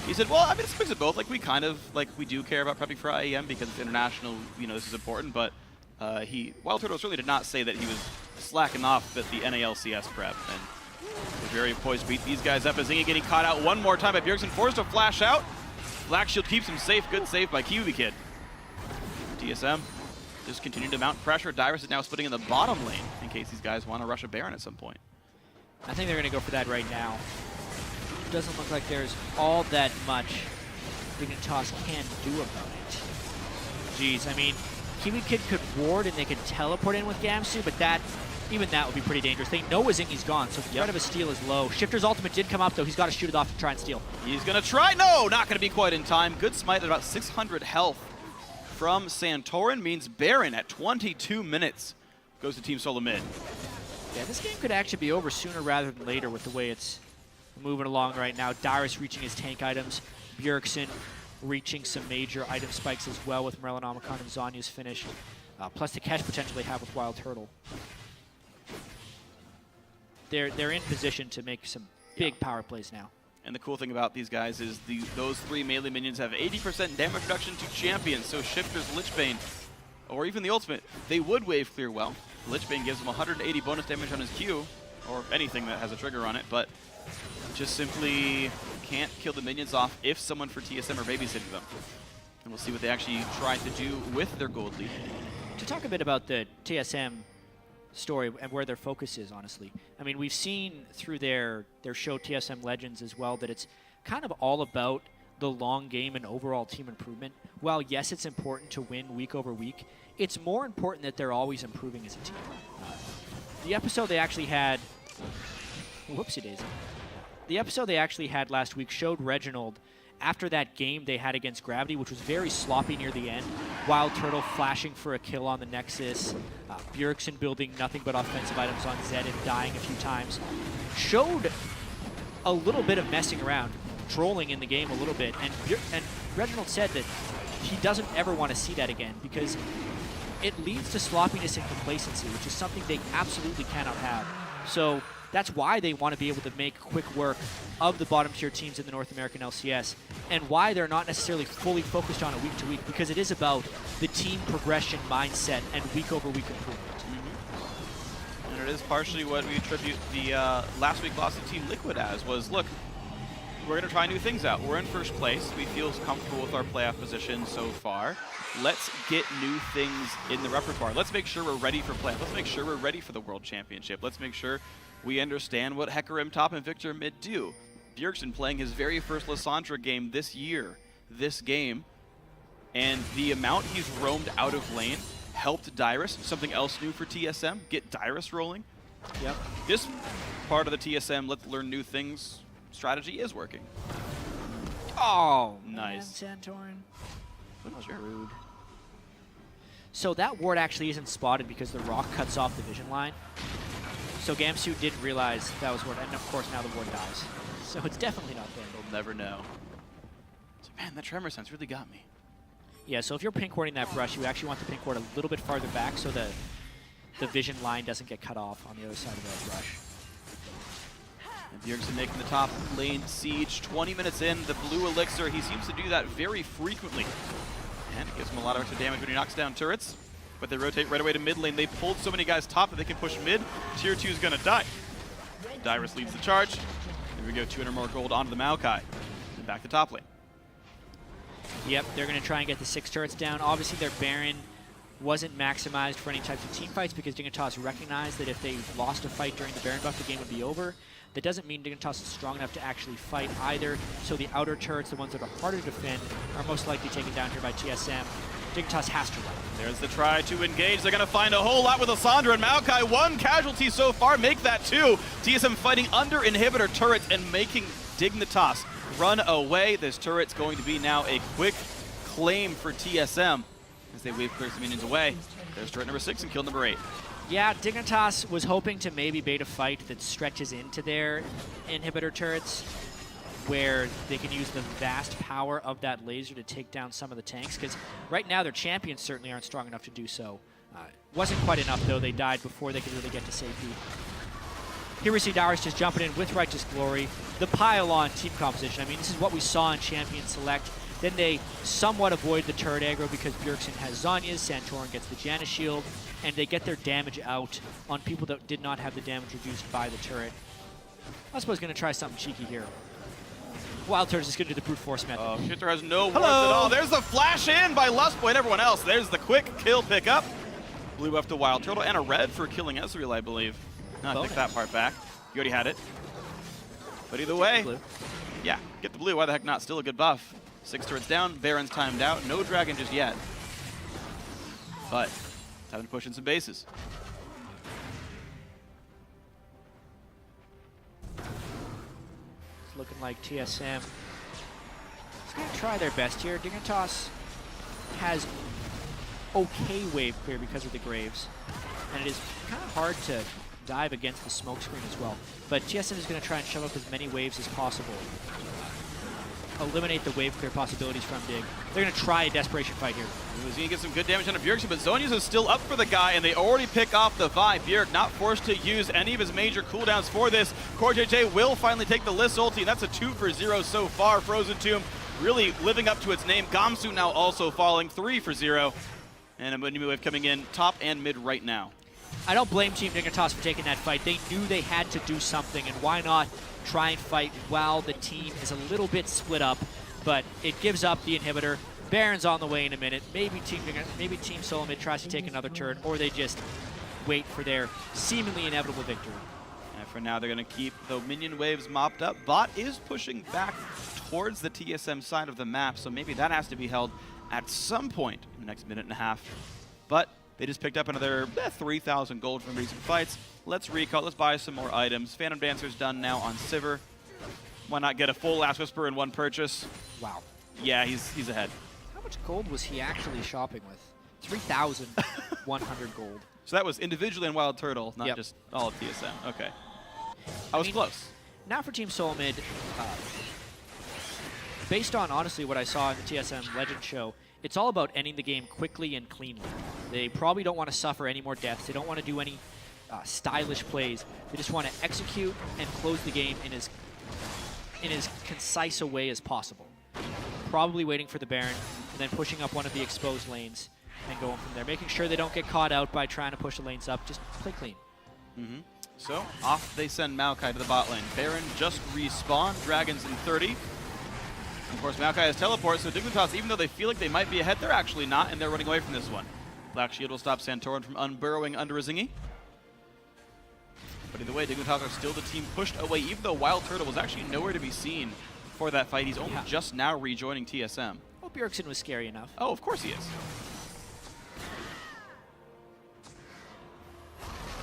he said, well, I mean, it's a mix of both. Like, we do care about prepping for IEM because it's international, this is important, but Wild Turtle certainly did not say that he was slacking off at the NALCS prep. And was very poised to beat these guys up. Azingi getting caught out one more time by Bjergsen, forced to flash out. Black Shield keeps him safe. Good save by Kiwi Kid. TSM just continuing to mount pressure. Dyrus is now splitting in the bottom lane in case these guys want to rush a Baron at some point. I think they're going to go for that right now. Doesn't look like there's all that much Dignitas can do about it. Jeez, I mean, Kiwi Kid could ward and they could teleport in with Gamsu, but even that would be pretty dangerous. They know Azingi's gone, so the threat of a steal is low. Shifter's ultimate did come up, though. He's got to shoot it off to try and steal. He's going to try. No, not going to be quite in time. Good smite at about 600 health from Santorin means Baron at 22 minutes goes to Team SoloMid. Yeah, this game could actually be over sooner rather than later with the way it's moving along right now. Dyrus reaching his tank items. Bjergsen reaching some major item spikes as well with Morellonomicon and Zonya's finished. Plus the catch potentially have with Wild Turtle. They're in position to make some big power plays now. And the cool thing about these guys is those 3 melee minions have 80% damage reduction to champions. So Shifter's Lichbane, or even the ultimate, they would wave clear well. Lichbane gives him 180 bonus damage on his Q, or anything that has a trigger on it, but just simply can't kill the minions off if someone for TSM are babysitting them. And we'll see what they actually try to do with their gold lead. To talk a bit about the TSM story and where their focus is, honestly. I mean, we've seen through their show TSM Legends as well that it's kind of all about the long game and overall team improvement. While yes, it's important to win week over week, it's more important that they're always improving as a team. The episode they actually had, whoopsie daisy. The episode they actually had last week showed Reginald after that game they had against Gravity, which was very sloppy near the end. Wild Turtle flashing for a kill on the Nexus. Bjergsen building nothing but offensive items on Zed and dying a few times. Showed a little bit of messing around, trolling in the game a little bit. And Reginald said that he doesn't ever want to see that again because it leads to sloppiness and complacency, which is something they absolutely cannot have. So that's why they want to be able to make quick work of the bottom tier teams in the North American LCS, and why they're not necessarily fully focused on it week to week, because it is about the team progression mindset and week over week improvement. And it is partially what we attribute the last week loss to Team Liquid as, was, look, we're going to try new things out. We're in first place. We feel comfortable with our playoff position so far. Let's get new things in the repertoire. Let's make sure we're ready for playoff. Let's make sure we're ready for the World Championship. Let's make sure we understand what Hecarim top and Victor mid do. Bjergsen playing his very first Lissandra game this year, this game, and the amount he's roamed out of lane helped Dyrus, something else new for TSM, get Dyrus rolling. Yep. This part of the TSM let's learn new things strategy is working. Oh, nice. Man, Santorin. That was rude. So that ward actually isn't spotted because the rock cuts off the vision line. So Gamsu didn't realize that was ward, and of course now the ward dies. So it's definitely not there. They'll never know. So, man, that tremor sense really got me. Yeah, so if you're pink warding that brush, you actually want the pink ward a little bit farther back so the vision line doesn't get cut off on the other side of that brush. And Bjergsen making the top lane siege. 20 minutes in, the blue elixir, he seems to do that very frequently. And it gives him a lot of extra damage when he knocks down turrets. But they rotate right away to mid lane. They pulled so many guys top that they can push mid. Tier 2 is going to die. Dyrus leads the charge. There we go, 200 more gold onto the Maokai. And back to top lane. Yep, they're going to try and get the 6 turrets down. Obviously, their Baron wasn't maximized for any types of team fights because Dignitas recognized that if they lost a fight during the Baron buff, the game would be over. That doesn't mean Dignitas is strong enough to actually fight either. So the outer turrets, the ones that are harder to defend, are most likely taken down here by TSM. Dignitas has to run. There's the try to engage. They're going to find a whole lot with Lissandra and Maokai. 1 casualty so far, make that 2. TSM fighting under inhibitor turrets and making Dignitas run away. This turret's going to be now a quick claim for TSM as they wave clear some minions away. There's turret number 6 and kill number 8. Yeah, Dignitas was hoping to maybe bait a fight that stretches into their inhibitor turrets, where they can use the vast power of that laser to take down some of the tanks, because right now their champions certainly aren't strong enough to do so. Wasn't quite enough, though. They died before they could really get to safety. Here we see Dyrus just jumping in with Righteous Glory. The pile-on team composition. I mean, this is what we saw in Champion Select. Then they somewhat avoid the turret aggro because Bjergsen has Zhonya's, Santorin gets the Janna shield, and they get their damage out on people that did not have the damage reduced by the turret. I suppose going to try something cheeky here. Wild Turret is just going to do the brute force method. Oh, Shifter has no warmth at all. There's the flash in by Lustboy and everyone else. There's the quick kill pickup. Blue buff to Wild Turtle and a red for killing Ezreal, I believe. No, I take that part back. You already had it. But either way, yeah, get the blue. Why the heck not? Still a good buff. 6 turrets down. Baron's timed out. No dragon just yet. But having to push in some bases. It's looking like TSM is going to try their best here. Dignitas has okay wave clear because of the Graves, and it is kind of hard to dive against the smoke screen as well. But TSM is going to try and shove up as many waves as possible. Eliminate the wave clear possibilities from Dig. They're going to try a desperation fight here. He's going to get some good damage on Bjergsen, but Zhonya's is still up for the guy, and they already pick off the Vi. Bjerg not forced to use any of his major cooldowns for this. Core JJ will finally take the Liss ulti, and that's a 2 for 0 so far. Frozen Tomb really living up to its name. Gamsu now also falling 3 for 0. And a new wave coming in top and mid right now. I don't blame Team Dignitas for taking that fight. They knew they had to do something, and why not try and fight while the team is a little bit split up, but it gives up the inhibitor. Baron's on the way in a minute. Maybe Team SoloMid tries to take another turn, or they just wait for their seemingly inevitable victory. And for now, they're going to keep the minion waves mopped up. Bot is pushing back towards the TSM side of the map, so maybe that has to be held at some point in the next minute and a half. But they just picked up another 3,000 gold from recent fights. Let's recall, let's buy some more items. Phantom Dancer's done now on Sivir. Why not get a full Last Whisper in one purchase? Wow. Yeah, he's ahead. How much gold was he actually shopping with? 3,100 gold. So that was individually in Wild Turtle, not just all of TSM. Okay. I was close. Now for Team SoloMid, based on, honestly, what I saw in the TSM Legend show, it's all about ending the game quickly and cleanly. They probably don't want to suffer any more deaths. They don't want to do any stylish plays. They just want to execute and close the game in as concise a way as possible. Probably waiting for the Baron, and then pushing up one of the exposed lanes and going from there. Making sure they don't get caught out by trying to push the lanes up. Just play clean. So off they send Maokai to the bot lane. Baron just respawned. Dragons in 30. Of course, Maokai has teleport, so Dignitas, even though they feel like they might be ahead, they're actually not, and they're running away from this one. Black Shield will stop Santorin from unburrowing under a Zingy. But either way, Dignitas are still the team pushed away, even though Wild Turtle was actually nowhere to be seen for that fight. He's only just now rejoining TSM. Well, Bjergsen was scary enough. Oh, of course he is.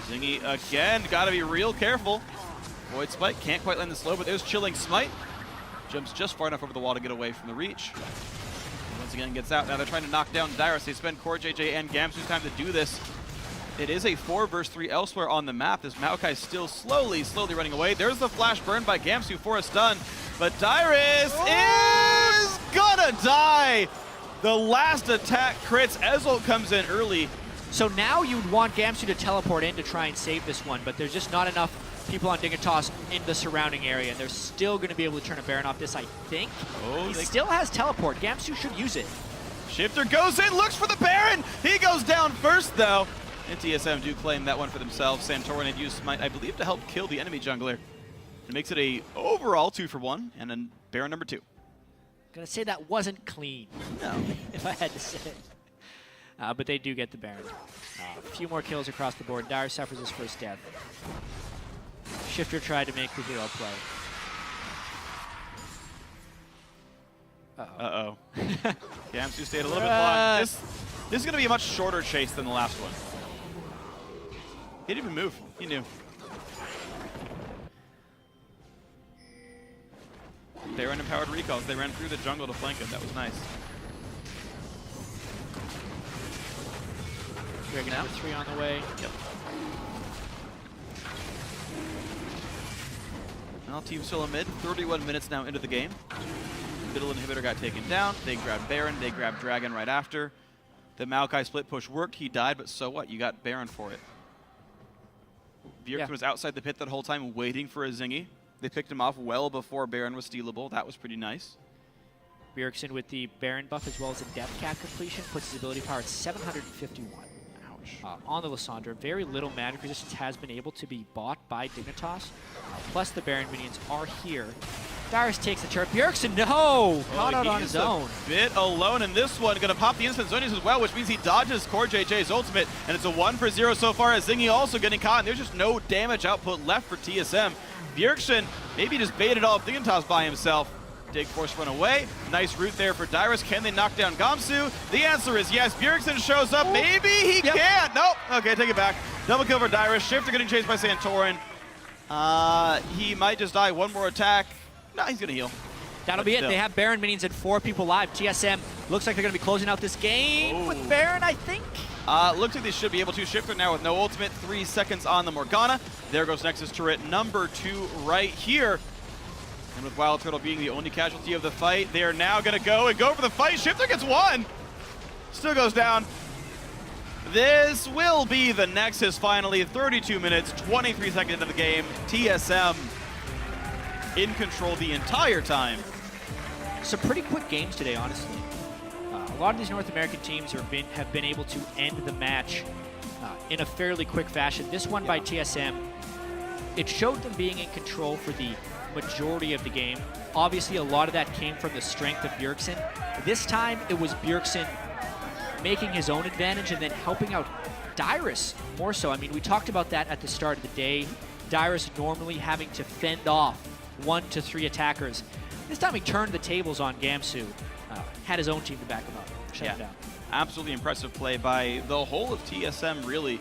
Zingy again, gotta be real careful. Void Spike, can't quite land the slow, but there's Chilling Smite. Jumps just far enough over the wall to get away from the reach. Once again gets out. Now they're trying to knock down Dyrus. They spend Core JJ and Gamsu's time to do this. It is a 4 versus 3 elsewhere on the map. This Maokai still slowly running away. There's the flash burn by Gamsu for a stun. But Dyrus is gonna die. The last attack crits. Ezolt comes in early. So now you'd want Gamsu to teleport in to try and save this one, but there's just not enough people on Dignitas in the surrounding area, and they're still going to be able to turn a Baron off this, I think. Oh, he still has teleport. Gamsu should use it. Shifter goes in, looks for the Baron. He goes down first, though. And TSM do claim that one for themselves. Santorin had used Smite, I believe, to help kill the enemy jungler. It makes it a overall 2-for-1, and then Baron number 2. Gonna say that wasn't clean. No. If I had to say it. But they do get the Baron. A few more kills across the board. Dyrus suffers his first death. Shifter tried to make the hero play. Uh-oh. Gamsu stayed a little bit long. This is going to be a much shorter chase than the last one. He didn't even move. He knew. Baron empowered recalls. They ran through the jungle to flank him. That was nice. Dragon number 3 on the way. Yep. Well, Team SoloMid, 31 minutes now into the game. Middle inhibitor got taken down. They grabbed Baron. They grabbed Dragon right after. The Maokai split push worked. He died, but so what? You got Baron for it. Bjergsen was outside the pit that whole time waiting for a Zingy. They picked him off well before Baron was stealable. That was pretty nice. Bjergsen with the Baron buff as well as a death cap completion puts his ability power at 751. On the Lissandra, very little magic resistance has been able to be bought by Dignitas. Plus the Baron minions are here. Dyrus takes the turret. Bjergsen, no! Caught out on his own. A bit alone in this one. Gonna pop the instant zonies as well, which means he dodges Core JJ's ultimate, and it's a 1-for-0 so far as Zingy also getting caught, and there's just no damage output left for TSM. Bjergsen maybe just baited all of Dignitas by himself. Dig Force run away. Nice route there for Dyrus. Can they knock down Gamsu? The answer is yes. Bjergsen shows up. Maybe he can't. Nope. Okay, take it back. Double kill for Dyrus. Shifter getting chased by Santorin. He might just die. One more attack. No, he's going to heal. That'll be it. They have Baron minions and 4 people live. TSM looks like they're going to be closing out this game with Baron, I think. Looks like they should be able to. Shifter now with no ultimate. 3 seconds on the Morgana. There goes Nexus turret number 2 right here. And with Wild Turtle being the only casualty of the fight, they are now going to go for the fight. Shifter gets 1. Still goes down. This will be the Nexus finally. 32 minutes, 23 seconds into the game. TSM in control the entire time. Some pretty quick games today, honestly. A lot of these North American teams have been able to end the match in a fairly quick fashion. This one by TSM, it showed them being in control for the majority of the game. Obviously, a lot of that came from the strength of Bjergsen. This time, it was Bjergsen making his own advantage and then helping out Dyrus more so. I mean, we talked about that at the start of the day. Dyrus normally having to fend off 1 to 3 attackers. This time he turned the tables on Gamsu. Had his own team to back him up. Shut him down. Absolutely impressive play by the whole of TSM, really.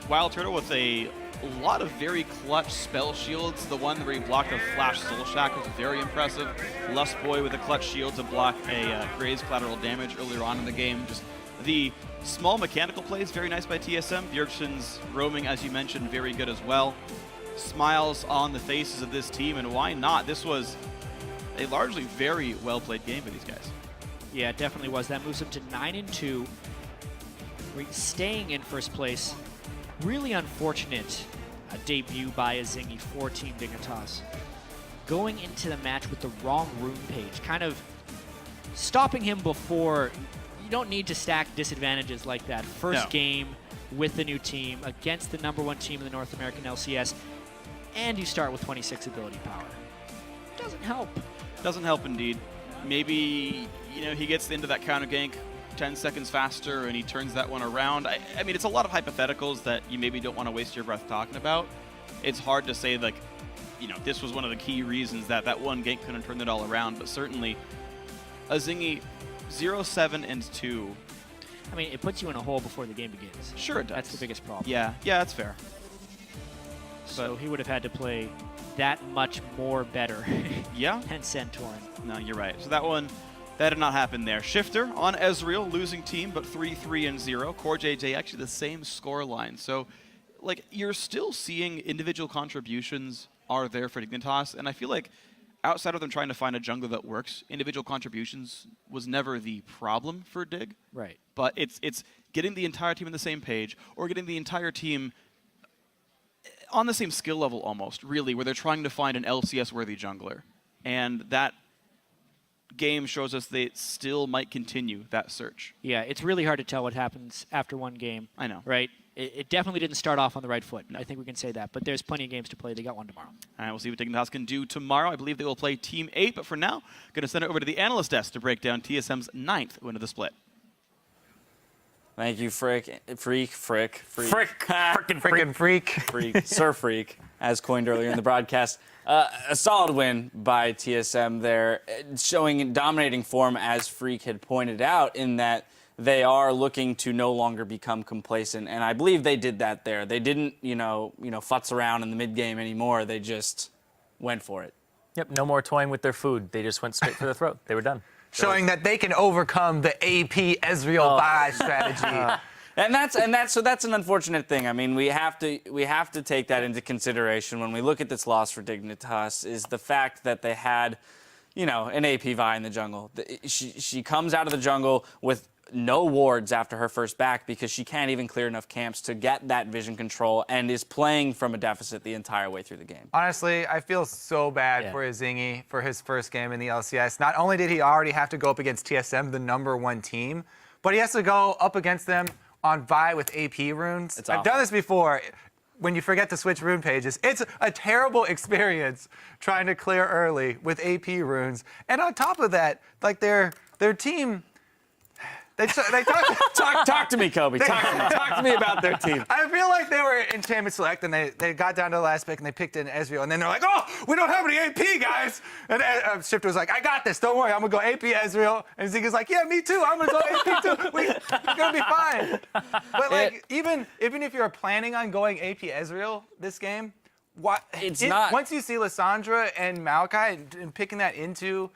Wild Turtle with a lot of very clutch spell shields. The one where he blocked a Flash Soul Shack was very impressive. Lust Boy with a clutch shield to block a Graze collateral damage earlier on in the game. Just the small mechanical plays, very nice by TSM. Bjergsen's roaming, as you mentioned, very good as well. Smiles on the faces of this team, and why not? This was a largely very well-played game for these guys. Yeah, it definitely was. That moves him to 9-2. Staying in first place. Really unfortunate debut by Azingi for Team Dignitas. Going into the match with the wrong rune page, kind of stopping him before. You don't need to stack disadvantages like that. First game with the new team against the #1 team in the North American LCS, and you start with 26 ability power. Doesn't help. Doesn't help indeed. Maybe, he gets into that counter gank 10 seconds faster and he turns that one around. I mean, it's a lot of hypotheticals that you maybe don't want to waste your breath talking about. It's hard to say, like, this was one of the key reasons that one gank couldn't turn it all around, but certainly Azingi 0-7-2. I mean, it puts you in a hole before the game begins. Sure it does. That's the biggest problem. Yeah, that's fair. So he would have had to play that much more better yeah, than Centauran. No, you're right. So that did not happen there. Shifter on Ezreal, losing team, but 3-3-0. Core JJ actually the same score line. So, like, you're still seeing individual contributions are there for Dignitas, and I feel like outside of them trying to find a jungler that works, individual contributions was never the problem for Dig. Right. But it's getting the entire team on the same page, or getting the entire team on the same skill level almost, really, where they're trying to find an LCS-worthy jungler. And that game shows us they still might continue that search. Yeah, it's really hard to tell what happens after one game. I know. Right? It definitely didn't start off on the right foot. I think we can say that. But there's plenty of games to play. They got one tomorrow. All right, we'll see what Dignitas can do tomorrow. I believe they will play Team 8, but for now, going to send it over to the analyst desk to break down TSM's 9th win of the split. Thank you, Freak, Sir Freak, as coined earlier in the broadcast. A solid win by TSM there, showing dominating form, as Freak had pointed out, in that they are looking to no longer become complacent, and I believe they did that there. They didn't, futz around in the mid game anymore. They just went for it. Yep, no more toying with their food. They just went straight for the throat. They were done. Showing that they can overcome the AP Ezreal buy strategy. And that's an unfortunate thing. I mean, we have to take that into consideration when we look at this loss for Dignitas, is the fact that they had, an AP Vi in the jungle. She comes out of the jungle with no wards after her first back because she can't even clear enough camps to get that vision control, and is playing from a deficit the entire way through the game. Honestly, I feel so bad for Azingi for his first game in the LCS. Not only did he already have to go up against TSM, the #1 team, but he has to go up against them on Vi with AP runes. I've done this before. When you forget to switch rune pages, it's a terrible experience trying to clear early with AP runes. And on top of that, like their team, they talk to me, Kobe. Talk to me about their team. I feel like they were in Champion Select and they got down to the last pick and they picked in Ezreal, and then they're like, oh, we don't have any AP, guys. And Shifter was like, I got this. Don't worry, I'm gonna go AP Ezreal. And Ziggy's like, yeah, me too. I'm gonna go AP too. We're gonna be fine. But like, even if you're planning on going AP Ezreal this game, not. Once you see Lissandra and Maokai and picking that into,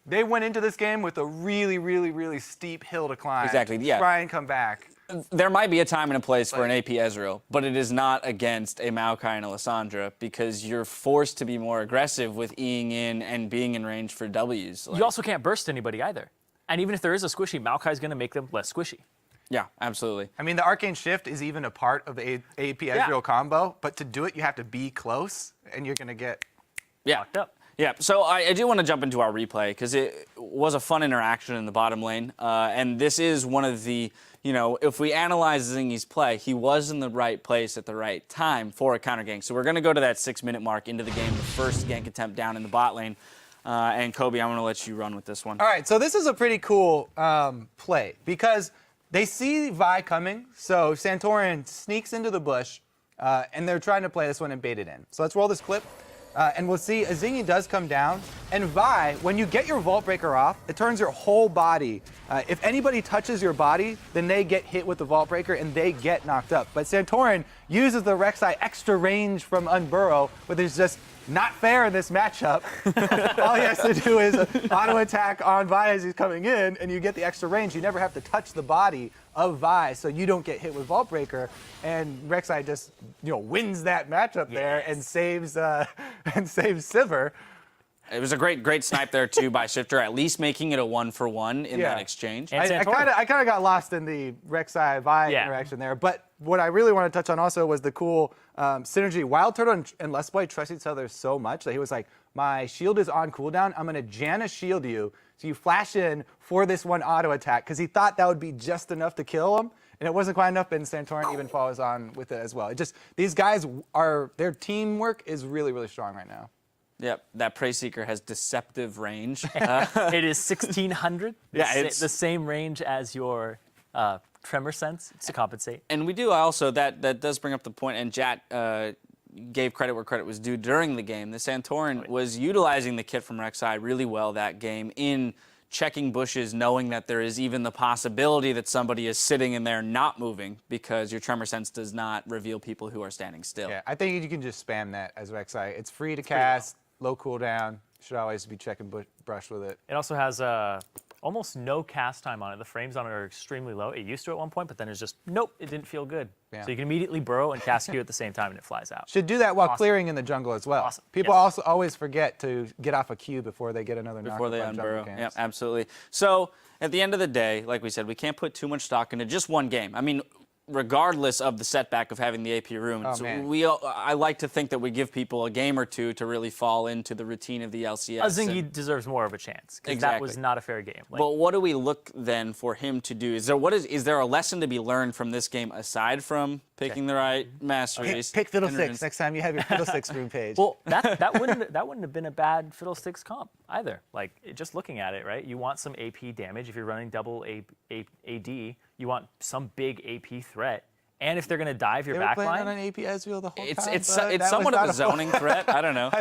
they went into this game with a really, really, really steep hill to climb. Exactly, yeah. Try and come back. There might be a time and a place for an AP Ezreal, but it is not against a Maokai and a Lissandra, because you're forced to be more aggressive with Eing in and being in range for Ws. You also can't burst anybody either. And even if there is a squishy, Maokai's going to make them less squishy. Yeah, absolutely. I mean, the Arcane Shift is even a part of the AP Ezreal combo, but to do it, you have to be close, and you're going to get fucked up. Yeah, so I do want to jump into our replay because it was a fun interaction in the bottom lane. And this is one of the you know, if we analyze Zingy's play, he was in the right place at the right time for a counter gank. So we're going to go to that 6-minute mark into the game, the first gank attempt down in the bot lane. And Kobe, I'm going to let you run with this one. All right, so this is a pretty cool play because they see Vi coming. So Santorin sneaks into the bush, and they're trying to play this one and bait it in. So let's roll this clip. And we'll see Zingy does come down. And Vi, when you get your Vault Breaker off, it turns your whole body. If anybody touches your body, then they get hit with the Vault Breaker and they get knocked up. But Santorin uses the Rek'Sai extra range from Unburrow, which is just not fair in this matchup. All he has to do is auto attack on Vi as he's coming in, and you get the extra range. You never have to touch the body of Vi, so you don't get hit with Vault Breaker. And Rek'Sai just, you know, wins that matchup there and saves Sivir. It was a great snipe there too by Shifter, at least making it a 1-for-1 in that exchange. I kind of got lost in the Rek'Sai Vi interaction there, but what I really want to touch on also was the cool synergy. Wild Turtle and Les Boy trust each other so much that he was like, my shield is on cooldown, I'm gonna Janna shield you, so you flash in for this one auto attack, because he thought that would be just enough to kill him, and it wasn't quite enough, and Santorin even follows on with it as well. It just, these guys their teamwork is really, really strong right now. Yep, that Prey Seeker has deceptive range. It is 1600. Yeah, it's the same range as your Tremor Sense to compensate. And we do also, that does bring up the point, and Jat gave credit where credit was due during the game. The Santorin was utilizing the kit from Rek'Sai really well that game in checking bushes, knowing that there is even the possibility that somebody is sitting in there not moving, because your Tremor Sense does not reveal people who are standing still. Yeah, I think you can just spam that as Rek'Sai. It's free to cast, low cooldown. Should always be checking brush with it. It also has almost no cast time on it. The frames on it are extremely low. It used to at one point, but then it's just, nope, it didn't feel good. Yeah. So you can immediately burrow and cast Q at the same time, and it flies out. Should do that while clearing in the jungle as well. Awesome. People also always forget to get off a Q before they get another knock. Before they unburrow. Yep, absolutely. So at the end of the day, like we said, we can't put too much stock into just one game. I mean, regardless of the setback of having the AP runes, I like to think that we give people a game or two to really fall into the routine of the LCS. Zingy deserves more of a chance, because that was not a fair game. But what do we look then for him to do? Is there a lesson to be learned from this game aside from picking the right masteries? Pick Fiddlesticks next time you have your Fiddlesticks room page. Well, that wouldn't have been a bad Fiddlesticks comp either. Like, just looking at it, right? You want some AP damage if you're running double AD. You want some big AP threat. And if they're going to dive your backline... They were playing on an AP Ezreal the whole time. It's somewhat of a zoning threat. I don't know.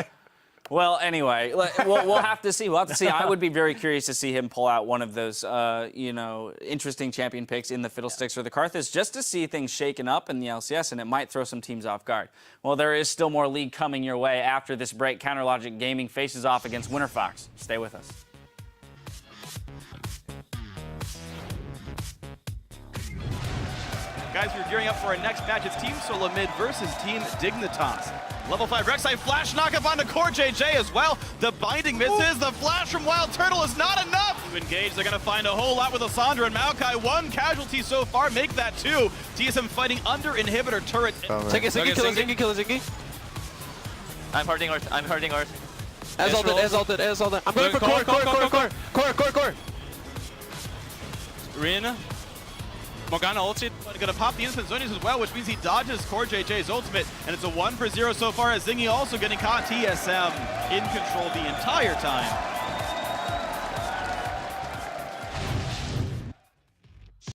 Well, anyway, we'll have to see. We'll have to see. I would be very curious to see him pull out one of those, interesting champion picks in the Fiddlesticks or the Karthus, just to see things shaken up in the LCS, and it might throw some teams off guard. Well, there is still more league coming your way after this break. Counterlogic Gaming faces off against Winter Fox. Stay with us. Guys, we're gearing up for our next match. It's Team SoloMid versus Team Dignitas. Level 5 Rek'Sai flash knockup onto Core JJ as well. The binding misses. The flash from Wild Turtle is not enough to engage. They're going to find a whole lot with Asandra and Maokai. One casualty so far, make that two. TSM fighting under inhibitor turret. Take a Zingy, kill a Zingy. I'm harding Earth. As ulted. I'm going for core. Rin. Morgana ulted, gonna pop the instant zonies as well, which means he dodges Core JJ's ultimate, and it's a 1-for-0 so far as Zingy also getting caught. TSM in control the entire time.